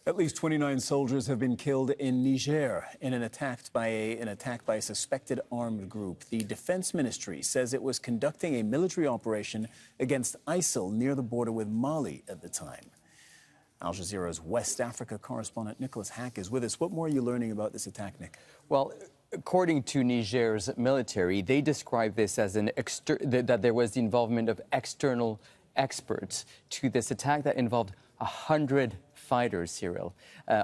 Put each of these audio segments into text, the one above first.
At least 29 soldiers have been killed in Niger in an attack by a suspected armed group. The Defense Ministry says it was conducting a military operation against ISIL near the border with Mali at the time. Al Jazeera's West Africa correspondent Nicolas Haque is with us. What more are you learning about this attack, Nick? Well, according to Niger's military, they describe this as that there was the involvement of external experts to this attack that involved 100 fighters, Cyril,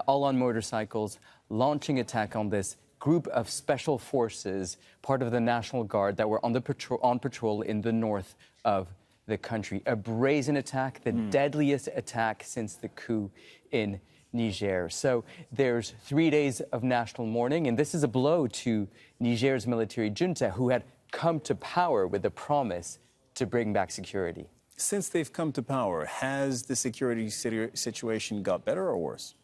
all on motorcycles, launching attack on this group of special forces, part of the National Guard that were on patrol in the north of the country. A brazen attack, the deadliest attack since the coup in Niger. So there's 3 days of national mourning, and this is a blow to Niger's military junta, who had come to power with the promise to bring back security. Since they've come to power, has the security situation got better or worse?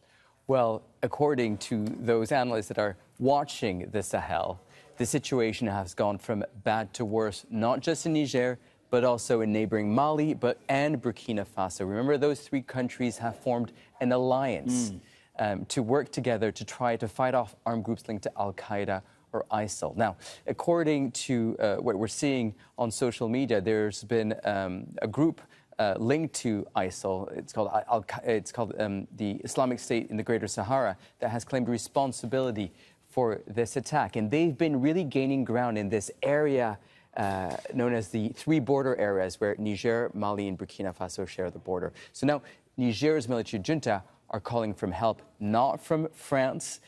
Well, according to those analysts that are watching the Sahel, the situation has gone from bad to worse, not just in Niger, but also in neighboring Mali and Burkina Faso. Remember, those three countries have formed an alliance to work together to try to fight off armed groups linked to Al-Qaeda or ISIL. Now, according to what we're seeing on social media, there's been a group linked to ISIL. It's called the Islamic State in the Greater Sahara that has claimed responsibility for this attack. And they've been really gaining ground in this area known as the three border areas where Niger, Mali, and Burkina Faso share the border. So now Niger's military junta are calling for help, not from France,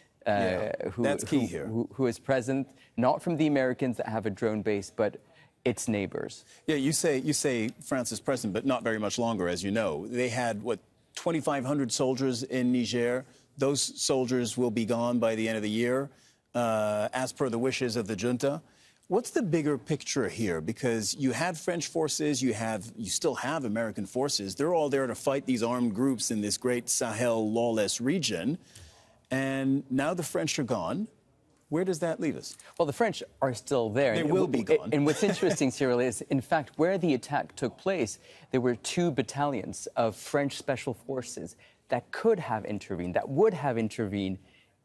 who is present, not from the Americans that have a drone base, but its neighbors. Yeah, you say France is present, but not very much longer, as you know. They had, what, 2,500 soldiers in Niger. Those soldiers will be gone by the end of the year, as per the wishes of the junta. What's the bigger picture here? Because you had French forces, you still have American forces. They're all there to fight these armed groups in this great Sahel lawless region. And now the French are gone. Where does that leave us? Well, the French are still there. They will be gone. And what's interesting, Cyril, is, in fact, where the attack took place, there were 2 battalions of French special forces that could have intervened, that would have intervened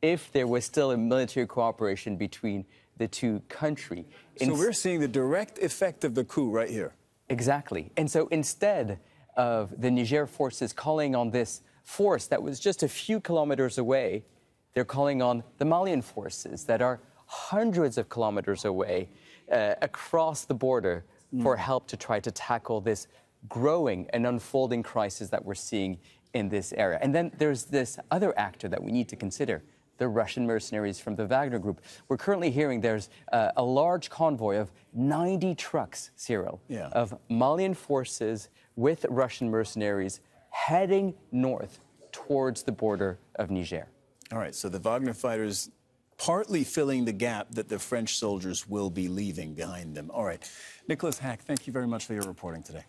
if there was still a military cooperation between the 2 countries. So we're seeing the direct effect of the coup right here. Exactly. And so instead of the Niger forces calling on this force that was just a few kilometers away, they're calling on the Malian forces that are hundreds of kilometers away across the border for help to try to tackle this growing and unfolding crisis that we're seeing in this area. And then there's this other actor that we need to consider, the Russian mercenaries from the Wagner Group. We're currently hearing there's a large convoy of 90 trucks, Cyril, of Malian forces with Russian mercenaries heading north towards the border of Niger. All right, so the Wagner fighters partly filling the gap that the French soldiers will be leaving behind them. All right, Nicolas Haque, thank you very much for your reporting today.